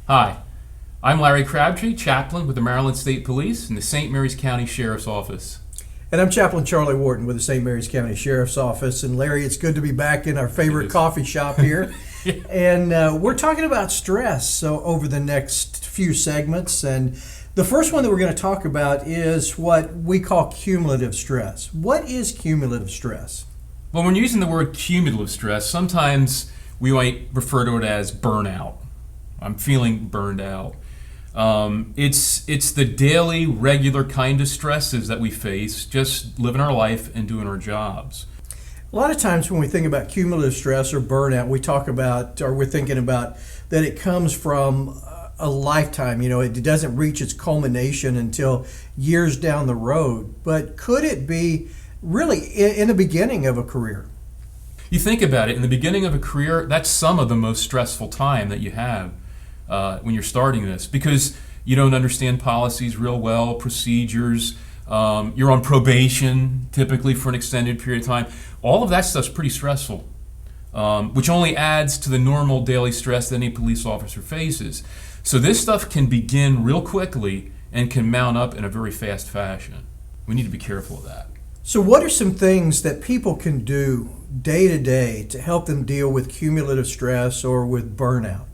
Hi, I'm Larry Crabtree, chaplain with the Maryland State Police in the St. Mary's County Sheriff's Office. And I'm Chaplain Charlie Wharton with the St. Mary's County Sheriff's Office. And Larry, it's good to be back in our favorite coffee shop here. And we're talking about stress so over the next few segments. And the first one that we're going to talk about is what we call cumulative stress. What is cumulative stress? Well, when using the word cumulative stress, sometimes we might refer to it as burnout. I'm feeling burned out. It's the daily, regular kind of stresses that we face just living our life and doing our jobs. A lot of times when we think about cumulative stress or burnout, we talk about, or we're thinking about that it comes from a lifetime. You know, it doesn't reach its culmination until years down the road. But could it be really in the beginning of a career? You think about it, in the beginning of a career, that's some of the most stressful time that you have when you're starting this, because you don't understand policies real well, procedures, you're on probation typically for an extended period of time. All of that stuff's pretty stressful, which only adds to the normal daily stress that any police officer faces. So this stuff can begin real quickly and can mount up in a very fast fashion. We need to be careful of that. So what are some things that people can do day to day to help them deal with cumulative stress or with burnout?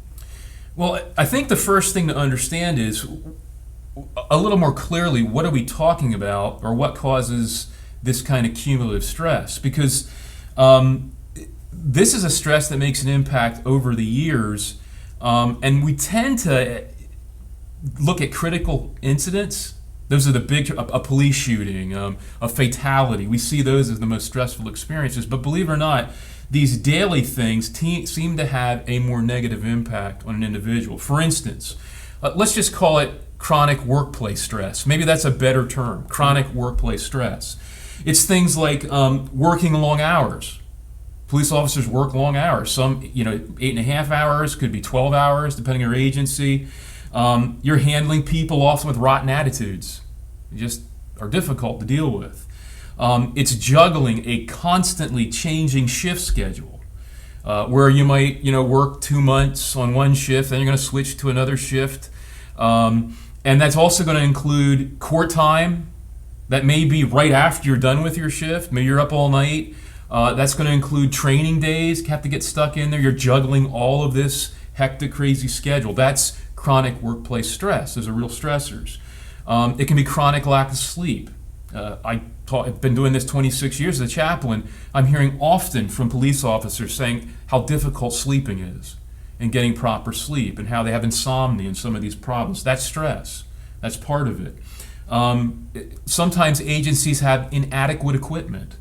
Well, I think the first thing to understand is a little more clearly, what are we talking about, or what causes this kind of cumulative stress? Because this is a stress that makes an impact over the years, and we tend to look at critical incidents. Those are the big, a police shooting, a fatality. We see those as the most stressful experiences. But believe it or not, these daily things seem to have a more negative impact on an individual. For instance, let's just call it chronic workplace stress. Maybe that's a better term, chronic workplace stress. It's things like working long hours. Police officers work long hours. Some, 8.5 hours, could be 12 hours, depending on your agency. You're handling people often with rotten attitudes. They just are difficult to deal with. It's juggling a constantly changing shift schedule, where you might, work 2 months on one shift, then you're going to switch to another shift. And that's also going to include court time. That may be right after you're done with your shift. Maybe you're up all night. That's going to include training days. You have to get stuck in there. You're juggling all of this hectic, crazy schedule. That's chronic workplace stress. Those are real stressors. It can be chronic lack of sleep. I've been doing this 26 years as a chaplain. I'm hearing often from police officers saying how difficult sleeping is and getting proper sleep, and how they have insomnia and some of these problems. That's stress. That's part of it. Sometimes agencies have inadequate equipment.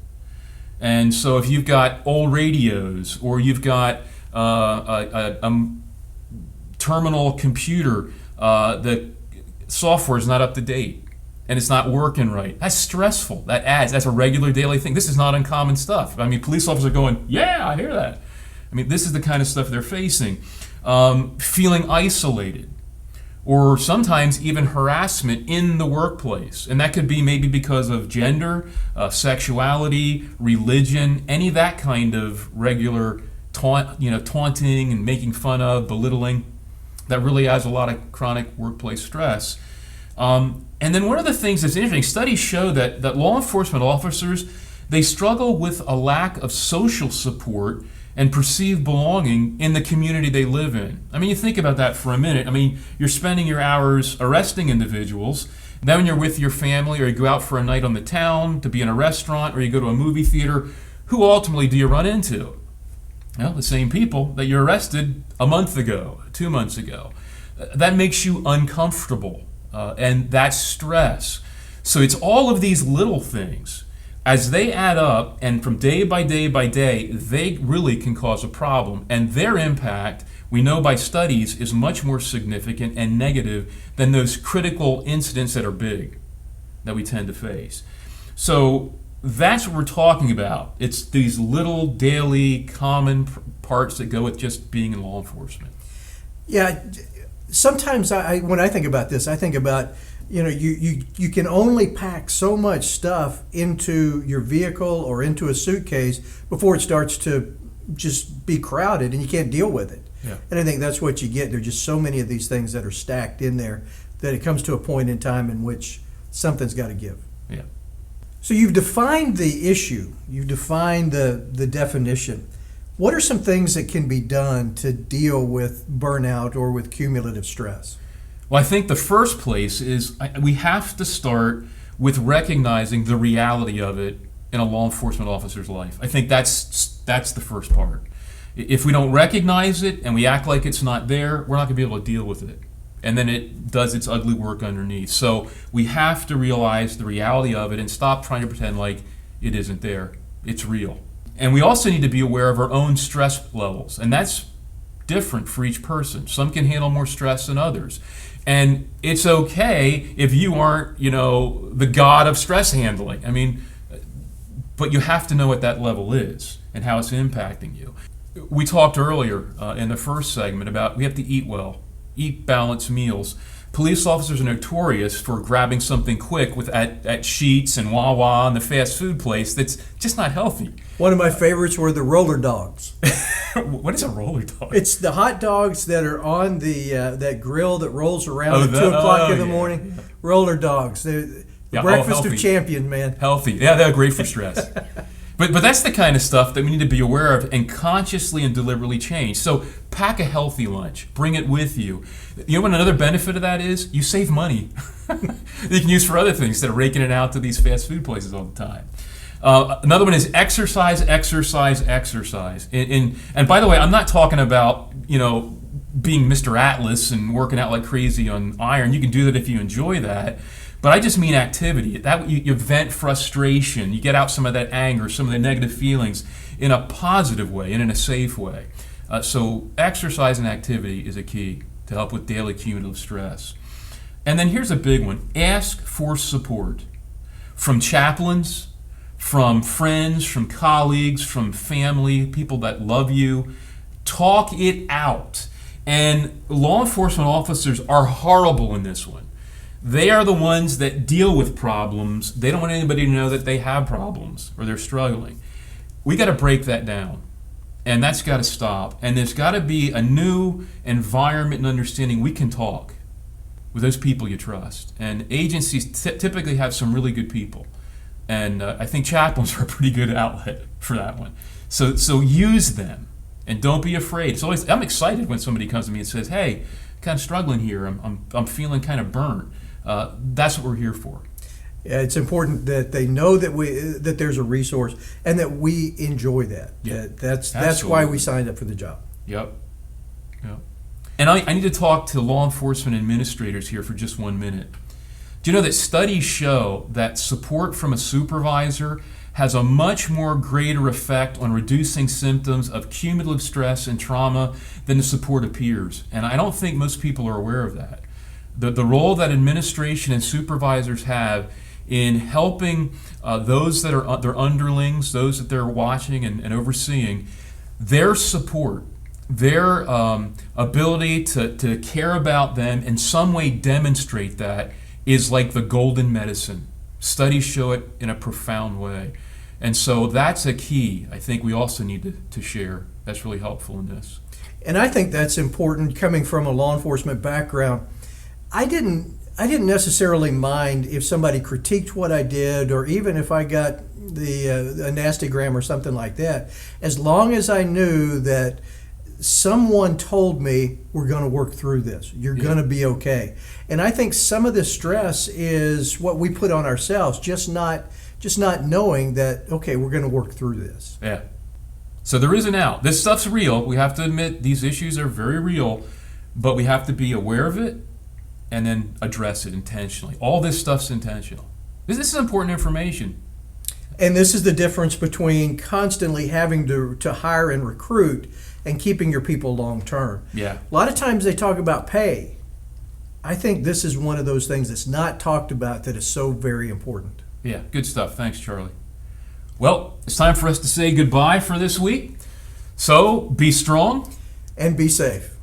And so if you've got old radios, or you've got a terminal computer, the software is not up to date and it's not working right, that's stressful. That's a regular daily thing. This is not uncommon stuff. I mean, police officers are going, yeah, I hear that. I mean, this is the kind of stuff they're facing. Feeling isolated, or sometimes even harassment in the workplace. And that could be maybe because of gender, sexuality, religion, any of that kind of regular taunting and making fun of, belittling. That really has a lot of chronic workplace stress. And then one of the things that's interesting, studies show that law enforcement officers, they struggle with a lack of social support and perceived belonging in the community they live in. I mean, you think about that for a minute. I mean, you're spending your hours arresting individuals. Then when you're with your family, or you go out for a night on the town, to be in a restaurant, or you go to a movie theater, who ultimately do you run into? Well, the same people that you arrested a month ago, 2 months ago. That makes you uncomfortable, and that's stress. So it's all of these little things. As they add up, and from day by day by day, they really can cause a problem. And their impact, we know by studies, is much more significant and negative than those critical incidents that are big, that we tend to face. So that's what we're talking about. It's these little daily common parts that go with just being in law enforcement. Yeah, sometimes when I think about this, I think about, you can only pack so much stuff into your vehicle or into a suitcase before it starts to just be crowded and you can't deal with it. Yeah. And I think that's what you get. There's just so many of these things that are stacked in there that it comes to a point in time in which something's got to give. Yeah. So you've defined the issue. You've defined the definition. What are some things that can be done to deal with burnout or with cumulative stress? Well, I think the first place is we have to start with recognizing the reality of it in a law enforcement officer's life. I think that's the first part. If we don't recognize it and we act like it's not there, we're not going to be able to deal with it. And then it does its ugly work underneath. So we have to realize the reality of it and stop trying to pretend like it isn't there. It's real. And we also need to be aware of our own stress levels. And that's different for each person. Some can handle more stress than others. And it's okay if you aren't, the god of stress handling. I mean, but you have to know what that level is and how it's impacting you. We talked earlier in the first segment about we have to eat well, eat balanced meals. Police officers are notorious for grabbing something quick at Sheetz and Wawa and the fast food place that's just not healthy. One of my favorites were the roller dogs. What is a roller dog? It's the hot dogs that are on the that grill that rolls around at 2 o'clock in the morning. Yeah. Roller dogs. The breakfast of champions, man. Healthy. Yeah, they're great for stress. But that's the kind of stuff that we need to be aware of and consciously and deliberately change. So pack a healthy lunch. Bring it with you. You know what another benefit of that is? You save money that you can use for other things instead of raking it out to these fast food places all the time. Another one is exercise. And by the way, I'm not talking about, being Mr. Atlas and working out like crazy on iron. You can do that if you enjoy that. But I just mean activity. That you vent frustration. You get out some of that anger, some of the negative feelings in a positive way and in a safe way. So exercise and activity is a key to help with daily cumulative stress. And then here's a big one. Ask for support from chaplains, from friends, from colleagues, from family, people that love you. Talk it out. And law enforcement officers are horrible in this one. They are the ones that deal with problems. They don't want anybody to know that they have problems or they're struggling. We got to break that down. And that's got to stop. And there's got to be a new environment and understanding. We can talk with those people you trust. And agencies typically have some really good people. And I think chaplains are a pretty good outlet for that one. So use them. And don't be afraid. I'm excited when somebody comes to me and says, "Hey, kind of struggling here. I'm feeling kind of burnt." That's what we're here for. Yeah, it's important that they know that there's a resource and that we enjoy that. Yeah, that's why we signed up for the job. Yep. And I need to talk to law enforcement administrators here for just 1 minute. Do you know that studies show that support from a supervisor has a much more greater effect on reducing symptoms of cumulative stress and trauma than the support of peers? And I don't think most people are aware of that. The role that administration and supervisors have in helping those that are their underlings, those that they're watching and overseeing, their support, their ability to care about them, in some way demonstrate that, is like the golden medicine. Studies show it in a profound way. And so that's a key I think we also need to share. That's really helpful in this. And I think that's important coming from a law enforcement background. I didn't necessarily mind if somebody critiqued what I did, or even if I got a nastygram or something like that, as long as I knew that someone told me, we're going to work through this. You're going to be okay. And I think some of the stress is what we put on ourselves, just not knowing that, okay, we're going to work through this. Yeah. So there is an out. This stuff's real. We have to admit these issues are very real, but we have to be aware of it and then address it intentionally. All this stuff's intentional. This is important information. And this is the difference between constantly having to hire and recruit and keeping your people long term. Yeah. A lot of times they talk about pay. I think this is one of those things that's not talked about that is so very important. Yeah, good stuff. Thanks, Charlie. Well, it's time for us to say goodbye for this week. So be strong and be safe.